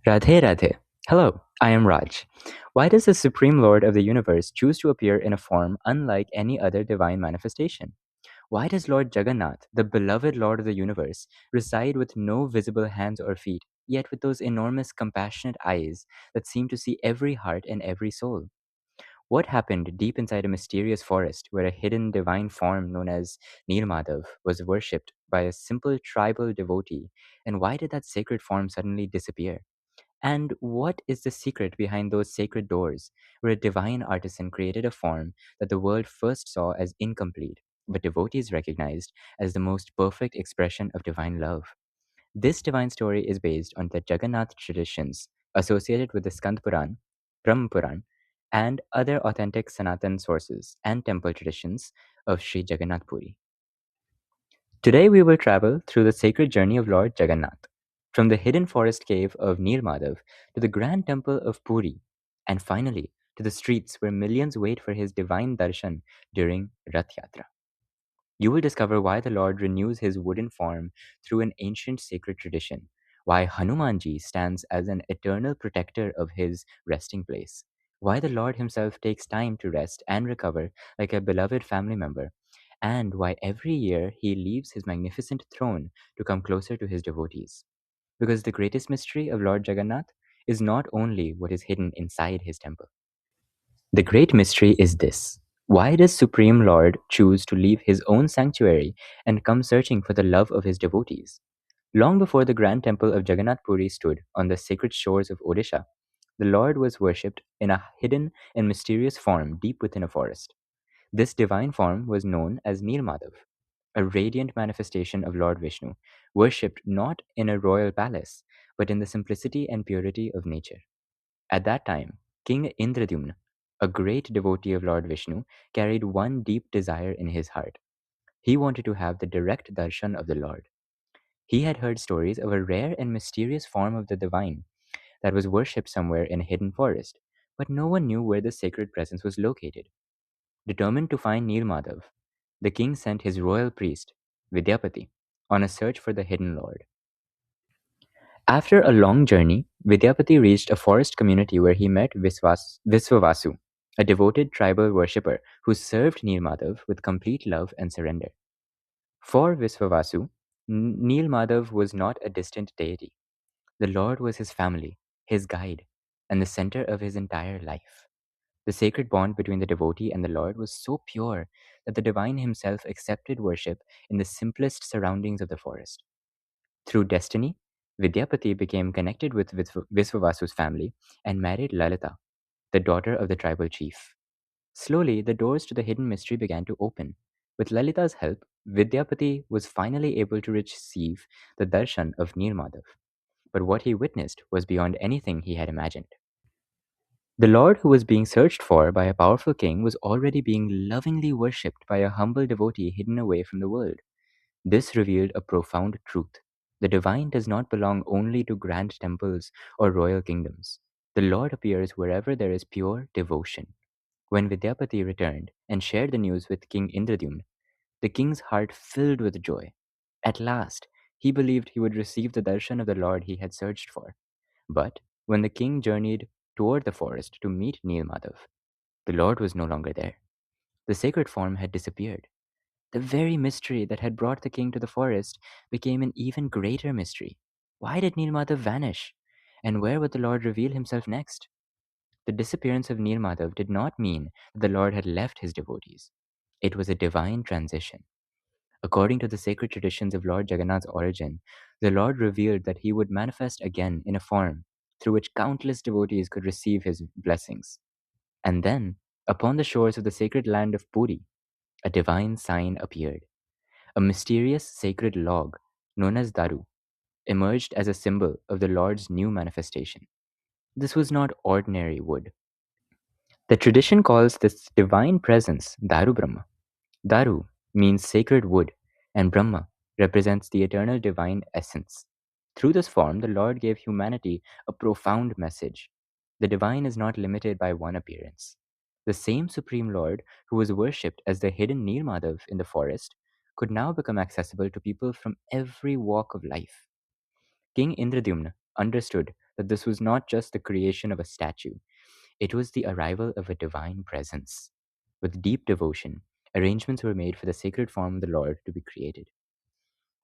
Radhe Radhe. Hello, I am Raj. Why does the Supreme Lord of the universe choose to appear in a form unlike any other divine manifestation? Why does Lord Jagannath, the beloved Lord of the universe, reside with no visible hands or feet, yet with those enormous compassionate eyes that seem to see every heart and every soul? What happened deep inside a mysterious forest where a hidden divine form known as Nilamadhava was worshipped by a simple tribal devotee, and why did that sacred form suddenly disappear? And what is the secret behind those sacred doors, where a divine artisan created a form that the world first saw as incomplete, but devotees recognized as the most perfect expression of divine love? This divine story is based on the Jagannath traditions associated with the Skand Puran, Brahma Puran, and other authentic Sanatan sources and temple traditions of Sri Jagannath Puri. Today we will travel through the sacred journey of Lord Jagannath, from the hidden forest cave of Nilmadhav to the grand temple of Puri, and finally to the streets where millions wait for his divine darshan during Rath Yatra. You will discover why the Lord renews his wooden form through an ancient sacred tradition, why Hanuman Ji stands as an eternal protector of his resting place, why the Lord himself takes time to rest and recover like a beloved family member, and why every year he leaves his magnificent throne to come closer to his devotees. Because the greatest mystery of Lord Jagannath is not only what is hidden inside his temple. The great mystery is this: why does Supreme Lord choose to leave his own sanctuary and come searching for the love of his devotees? Long before the grand temple of Jagannath Puri stood on the sacred shores of Odisha, the Lord was worshipped in a hidden and mysterious form deep within a forest. This divine form was known as Nilmadhav, a radiant manifestation of Lord Vishnu, worshipped not in a royal palace, but in the simplicity and purity of nature. At that time, King Indradyumna, a great devotee of Lord Vishnu, carried one deep desire in his heart. He wanted to have the direct darshan of the Lord. He had heard stories of a rare and mysterious form of the divine that was worshipped somewhere in a hidden forest, but no one knew where the sacred presence was located. Determined to find Nilmadhav, the king sent his royal priest, Vidyapati, on a search for the hidden lord. After a long journey, Vidyapati reached a forest community where he met Visvavasu, a devoted tribal worshipper who served Nilmadhav with complete love and surrender. For Visvavasu, Nilmadhav was not a distant deity. The Lord was his family, his guide, and the center of his entire life. The sacred bond between the devotee and the Lord was so pure that the divine himself accepted worship in the simplest surroundings of the forest. Through destiny, Vidyapati became connected with Visvavasu's family and married Lalita, the daughter of the tribal chief. Slowly, the doors to the hidden mystery began to open. With Lalita's help, Vidyapati was finally able to receive the darshan of Nilmadhav. But what he witnessed was beyond anything he had imagined. The Lord who was being searched for by a powerful king was already being lovingly worshipped by a humble devotee hidden away from the world. This revealed a profound truth. The divine does not belong only to grand temples or royal kingdoms. The Lord appears wherever there is pure devotion. When Vidyapati returned and shared the news with King Indradyumna, the king's heart filled with joy. At last, he believed he would receive the darshan of the Lord he had searched for. But when the king journeyed toward the forest to meet Nilmadhav, the Lord was no longer there. The sacred form had disappeared. The very mystery that had brought the king to the forest became an even greater mystery. Why did Nilmadhav vanish? And where would the Lord reveal himself next? The disappearance of Nilmadhav did not mean that the Lord had left his devotees. It was a divine transition. According to the sacred traditions of Lord Jagannath's origin, the Lord revealed that he would manifest again in a form through which countless devotees could receive his blessings. And then, upon the shores of the sacred land of Puri, a divine sign appeared. A mysterious sacred log, known as Daru, emerged as a symbol of the Lord's new manifestation. This was not ordinary wood. The tradition calls this divine presence Daru Brahma. Daru means sacred wood, and Brahma represents the eternal divine essence. Through this form, the Lord gave humanity a profound message. The divine is not limited by one appearance. The same Supreme Lord who was worshipped as the hidden Nilmadhav in the forest could now become accessible to people from every walk of life. King Indradyumna understood that this was not just the creation of a statue, it was the arrival of a divine presence. With deep devotion, arrangements were made for the sacred form of the Lord to be created.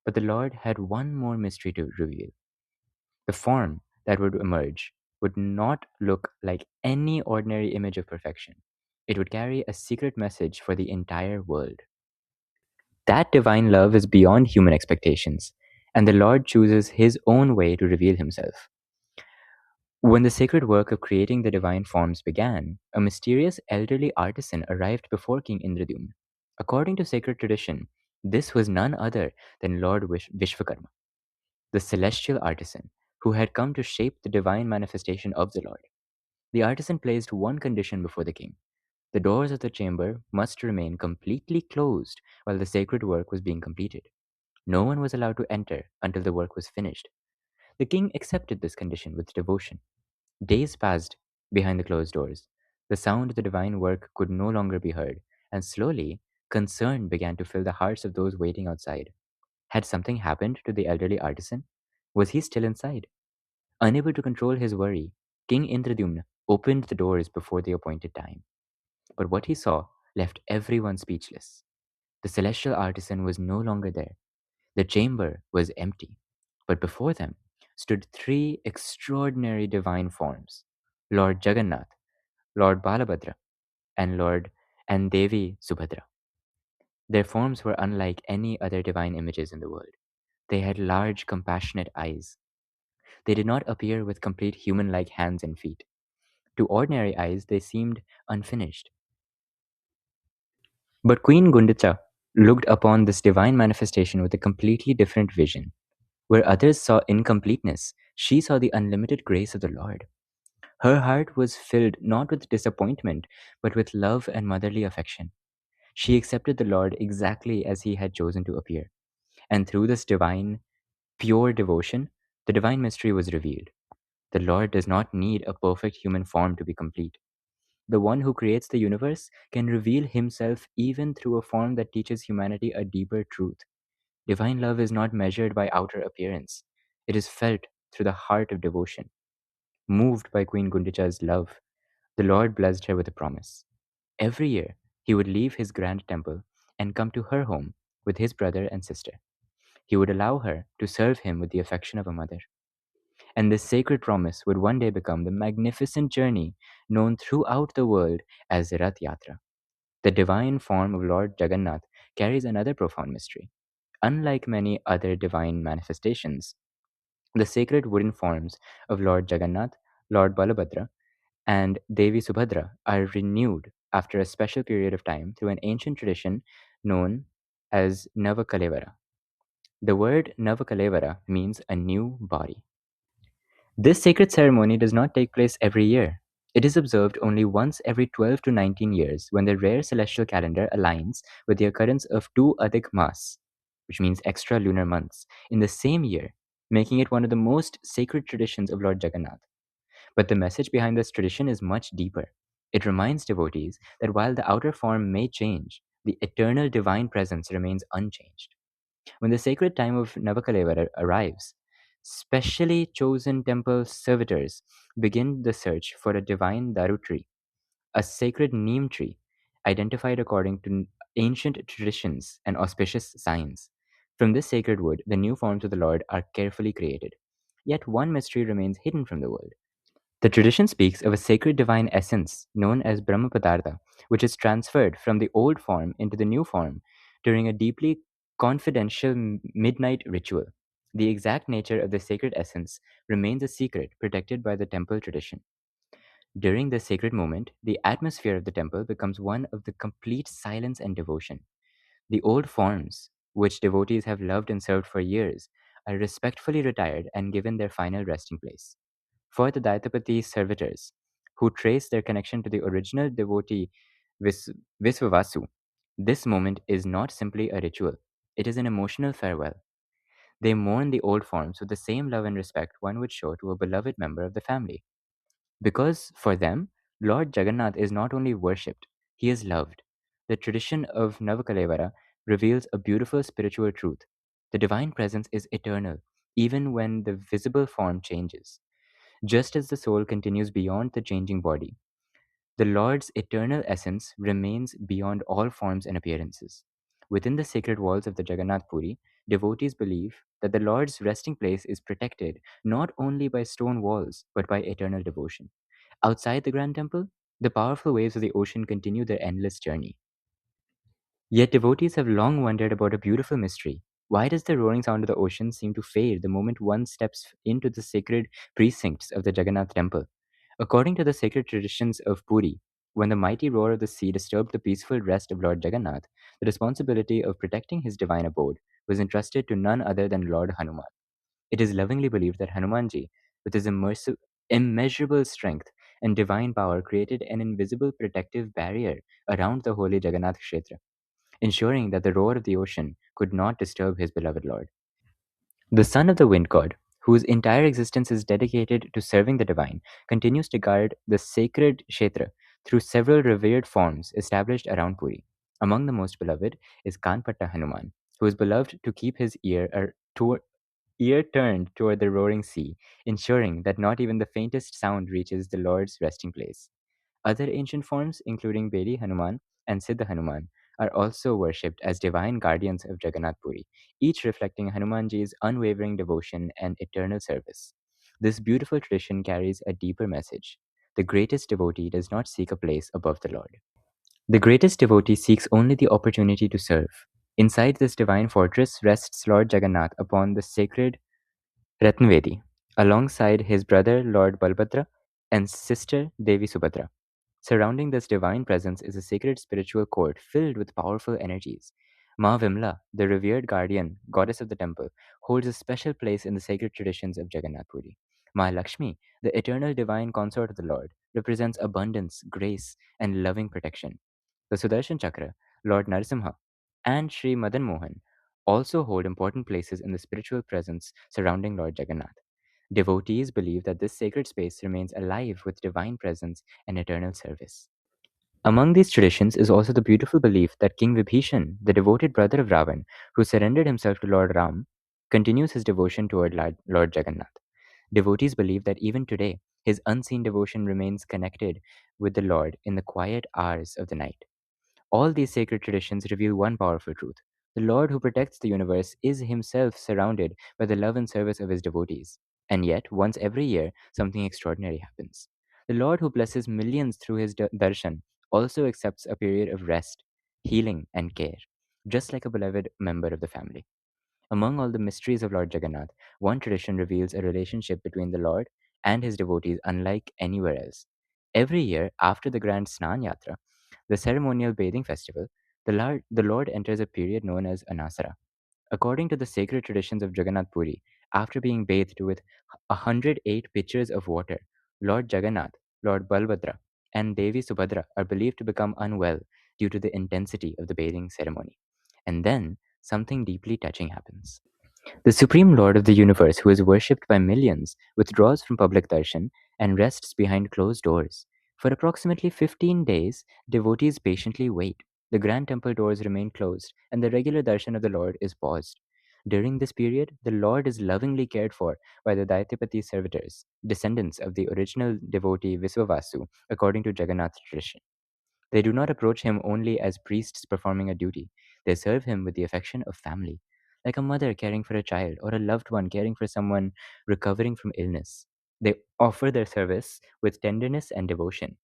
But the Lord had one more mystery to reveal. The form that would emerge would not look like any ordinary image of perfection. It would carry a secret message for the entire world. That divine love is beyond human expectations, and the Lord chooses his own way to reveal himself. When the sacred work of creating the divine forms began, a mysterious elderly artisan arrived before King Indradyumna. According to sacred tradition, this was none other than Lord Vishwakarma, the celestial artisan who had come to shape the divine manifestation of the Lord. The artisan placed one condition before the king. The doors of the chamber must remain completely closed while the sacred work was being completed. No one was allowed to enter until the work was finished. The king accepted this condition with devotion. Days passed behind the closed doors. The sound of the divine work could no longer be heard, and slowly, concern began to fill the hearts of those waiting outside. Had something happened to the elderly artisan? Was he still inside? Unable to control his worry, King Indradyumna opened the doors before the appointed time. But what he saw left everyone speechless. The celestial artisan was no longer there. The chamber was empty, but before them stood three extraordinary divine forms: Lord Jagannath, Lord Balabhadra, and Lord and Devi Subhadra. Their forms were unlike any other divine images in the world. They had large, compassionate eyes. They did not appear with complete human like hands and feet. To ordinary eyes, they seemed unfinished. But Queen Gundicha looked upon this divine manifestation with a completely different vision. Where others saw incompleteness, she saw the unlimited grace of the Lord. Her heart was filled not with disappointment, but with love and motherly affection. She accepted the Lord exactly as he had chosen to appear. And through this divine, pure devotion, the divine mystery was revealed. The Lord does not need a perfect human form to be complete. The one who creates the universe can reveal himself even through a form that teaches humanity a deeper truth. Divine love is not measured by outer appearance, it is felt through the heart of devotion. Moved by Queen Gundicha's love, the Lord blessed her with a promise. Every year, he would leave his grand temple and come to her home with his brother and sister. He would allow her to serve him with the affection of a mother. And this sacred promise would one day become the magnificent journey known throughout the world as Rath Yatra. The divine form of Lord Jagannath carries another profound mystery. Unlike many other divine manifestations, the sacred wooden forms of Lord Jagannath, Lord Balabhadra, and Devi Subhadra are renewed after a special period of time through an ancient tradition known as Navakalevara. The word Navakalevara means a new body. This sacred ceremony does not take place every year. It is observed only once every 12 to 19 years when the rare celestial calendar aligns with the occurrence of two Adhik Mas, which means extra lunar months, in the same year, making it one of the most sacred traditions of Lord Jagannath. But the message behind this tradition is much deeper. It reminds devotees that while the outer form may change, the eternal divine presence remains unchanged. When the sacred time of Navakalevar arrives, specially chosen temple servitors begin the search for a divine Daru tree, a sacred neem tree identified according to ancient traditions and auspicious signs. From this sacred wood, the new forms of the Lord are carefully created. Yet one mystery remains hidden from the world. The tradition speaks of a sacred divine essence known as Brahma Padartha, which is transferred from the old form into the new form during a deeply confidential midnight ritual. The exact nature of the sacred essence remains a secret protected by the temple tradition. During this sacred moment, the atmosphere of the temple becomes one of the complete silence and devotion. The old forms, which devotees have loved and served for years, are respectfully retired and given their final resting place. For the Daitapati servitors, who trace their connection to the original devotee Vis- Visvavasu, this moment is not simply a ritual, it is an emotional farewell. They mourn the old forms with the same love and respect one would show to a beloved member of the family. Because for them, Lord Jagannath is not only worshipped, he is loved. The tradition of Navakalevara reveals a beautiful spiritual truth. The divine presence is eternal, even when the visible form changes. Just as the soul continues beyond the changing body, the Lord's eternal essence remains beyond all forms and appearances. Within the sacred walls of the Jagannath Puri, devotees believe that the Lord's resting place is protected not only by stone walls but by eternal devotion. Outside the Grand Temple, the powerful waves of the ocean continue their endless journey. Yet devotees have long wondered about a beautiful mystery. Why does the roaring sound of the ocean seem to fade the moment one steps into the sacred precincts of the Jagannath Temple? According to the sacred traditions of Puri, when the mighty roar of the sea disturbed the peaceful rest of Lord Jagannath, the responsibility of protecting his divine abode was entrusted to none other than Lord Hanuman. It is lovingly believed that Hanuman Ji, with his immeasurable strength and divine power, created an invisible protective barrier around the holy Jagannath Kshetra, ensuring that the roar of the ocean could not disturb his beloved Lord. The son of the wind god, whose entire existence is dedicated to serving the divine, continues to guard the sacred Kshetra through several revered forms established around Puri. Among the most beloved is Kanpatta Hanuman, who is beloved to keep his ear turned toward the roaring sea, ensuring that not even the faintest sound reaches the Lord's resting place. Other ancient forms, including Bedi Hanuman and Siddha Hanuman, are also worshipped as divine guardians of Jagannath Puri, each reflecting Hanumanji's unwavering devotion and eternal service. This beautiful tradition carries a deeper message. The greatest devotee does not seek a place above the Lord. The greatest devotee seeks only the opportunity to serve. Inside this divine fortress rests Lord Jagannath upon the sacred Ratnavedi, alongside his brother Lord Balabhadra and sister Devi Subhadra. Surrounding this divine presence is a sacred spiritual court filled with powerful energies. Ma Vimla, the revered guardian, goddess of the temple, holds a special place in the sacred traditions of Jagannath Puri. Ma Lakshmi, the eternal divine consort of the Lord, represents abundance, grace, and loving protection. The Sudarshan Chakra, Lord Narasimha, and Sri Madan Mohan also hold important places in the spiritual presence surrounding Lord Jagannath. Devotees believe that this sacred space remains alive with divine presence and eternal service. Among these traditions is also the beautiful belief that King Vibhishan, the devoted brother of Ravan, who surrendered himself to Lord Ram, continues his devotion toward Lord Jagannath. Devotees believe that even today, his unseen devotion remains connected with the Lord in the quiet hours of the night. All these sacred traditions reveal one powerful truth. The Lord who protects the universe is himself surrounded by the love and service of his devotees. And yet, once every year, something extraordinary happens. The Lord who blesses millions through his darshan also accepts a period of rest, healing, and care, just like a beloved member of the family. Among all the mysteries of Lord Jagannath, one tradition reveals a relationship between the Lord and his devotees unlike anywhere else. Every year, after the grand Snan Yatra, the ceremonial bathing festival, the Lord enters a period known as Anasara. According to the sacred traditions of Jagannath Puri, after being bathed with 108 pitchers of water, Lord Jagannath, Lord Balbhadra, and Devi Subhadra are believed to become unwell due to the intensity of the bathing ceremony. And then something deeply touching happens. The Supreme Lord of the universe, who is worshipped by millions, withdraws from public darshan and rests behind closed doors. For approximately 15 days, devotees patiently wait. The grand temple doors remain closed, and the regular darshan of the Lord is paused. During this period, the Lord is lovingly cared for by the Daityapati servitors, descendants of the original devotee Viswavasu, according to Jagannath tradition. They do not approach him only as priests performing a duty. They serve him with the affection of family, like a mother caring for a child or a loved one caring for someone recovering from illness. They offer their service with tenderness and devotion.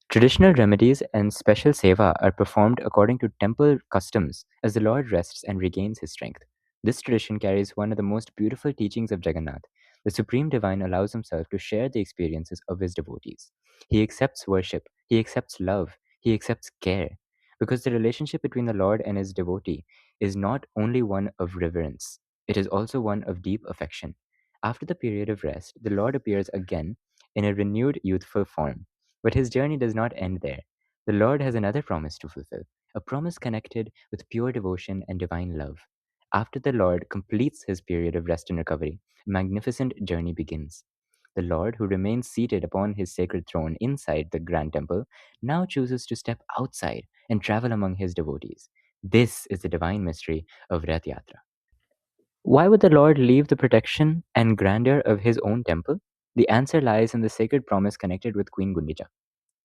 Traditional remedies and special seva are performed according to temple customs as the Lord rests and regains his strength. This tradition carries one of the most beautiful teachings of Jagannath. The Supreme Divine allows himself to share the experiences of his devotees. He accepts worship, he accepts love, he accepts care, because the relationship between the Lord and his devotee is not only one of reverence, it is also one of deep affection. After the period of rest, the Lord appears again in a renewed youthful form. But his journey does not end there. The Lord has another promise to fulfill, a promise connected with pure devotion and divine love. After the Lord completes his period of rest and recovery, a magnificent journey begins. The Lord, who remains seated upon his sacred throne inside the grand temple, now chooses to step outside and travel among his devotees. This is the divine mystery of Rath Yatra. Why would the Lord leave the protection and grandeur of his own temple? The answer lies in the sacred promise connected with Queen Gundicha.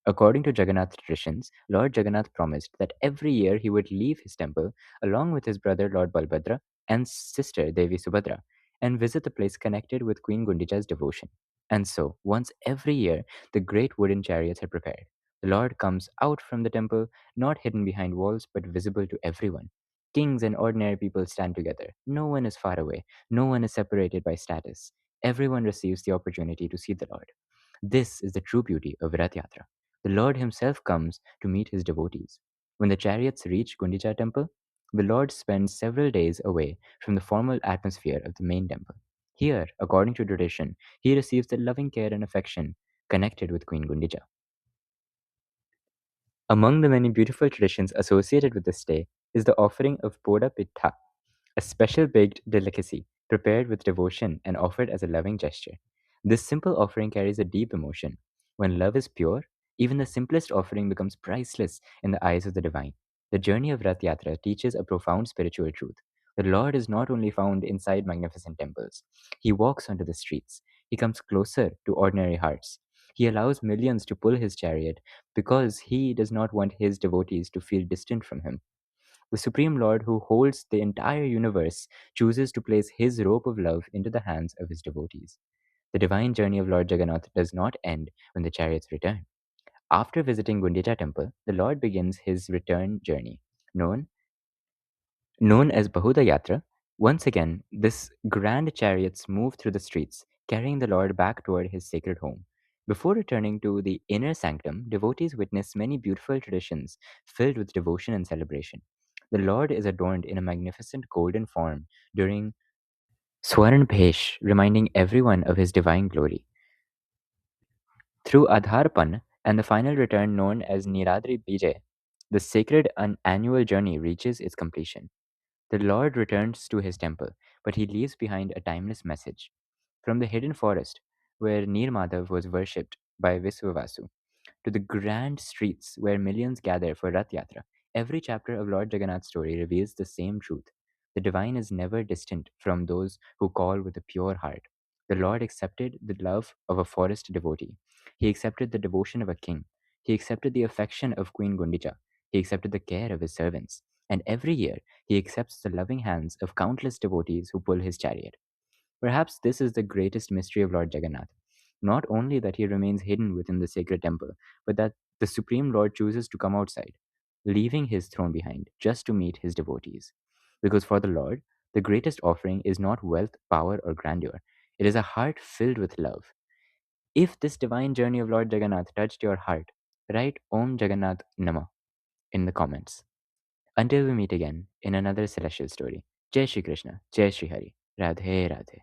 According to Jagannath traditions, Lord Jagannath promised that every year he would leave his temple along with his brother Lord Balabhadra and sister Devi Subhadra and visit the place connected with Queen Gundicha's devotion. And so, once every year, the great wooden chariots are prepared. The Lord comes out from the temple, not hidden behind walls, but visible to everyone. Kings and ordinary people stand together. No one is far away. No one is separated by status. Everyone receives the opportunity to see the Lord. This is the true beauty of Rath Yatra. The Lord himself comes to meet his devotees. When the chariots reach Gundicha Temple, the Lord spends several days away from the formal atmosphere of the main temple. Here, according to tradition, he receives the loving care and affection connected with Queen Gundicha. Among the many beautiful traditions associated with this day is the offering of Poda Pittha, a special baked delicacy prepared with devotion and offered as a loving gesture. This simple offering carries a deep emotion. When love is pure, even the simplest offering becomes priceless in the eyes of the divine. The journey of Rath Yatra teaches a profound spiritual truth. The Lord is not only found inside magnificent temples, He walks onto the streets. He comes closer to ordinary hearts. He allows millions to pull His chariot because He does not want His devotees to feel distant from Him. The Supreme Lord, who holds the entire universe, chooses to place his rope of love into the hands of his devotees. The divine journey of Lord Jagannath does not end when the chariots return. After visiting Gundicha Temple, the Lord begins his return journey, known known as Bahuda Yatra. Once again, this grand chariots move through the streets, carrying the Lord back toward his sacred home. Before returning to the inner sanctum, devotees witness many beautiful traditions filled with devotion and celebration. The Lord is adorned in a magnificent golden form during Swaran Bhesh, reminding everyone of his divine glory. Through Adharpan and the final return known as Niradri Bijay, the sacred annual journey reaches its completion. The Lord returns to his temple, but he leaves behind a timeless message. From the hidden forest, where Nilamadhava was worshipped by Viswavasu, to the grand streets where millions gather for Rath Yatra, every chapter of Lord Jagannath's story reveals the same truth. The divine is never distant from those who call with a pure heart. The Lord accepted the love of a forest devotee. He accepted the devotion of a king. He accepted the affection of Queen Gundicha. He accepted the care of his servants. And every year, he accepts the loving hands of countless devotees who pull his chariot. Perhaps this is the greatest mystery of Lord Jagannath. Not only that he remains hidden within the sacred temple, but that the Supreme Lord chooses to come outside, leaving his throne behind just to meet his devotees. Because for the Lord, the greatest offering is not wealth, power, or grandeur. It is a heart filled with love. If this divine journey of Lord Jagannath touched your heart, write Om Jagannath Nama in the comments. Until we meet again in another celestial story. Jai Shri Krishna, Jai Shri Hari, Radhe Radhe.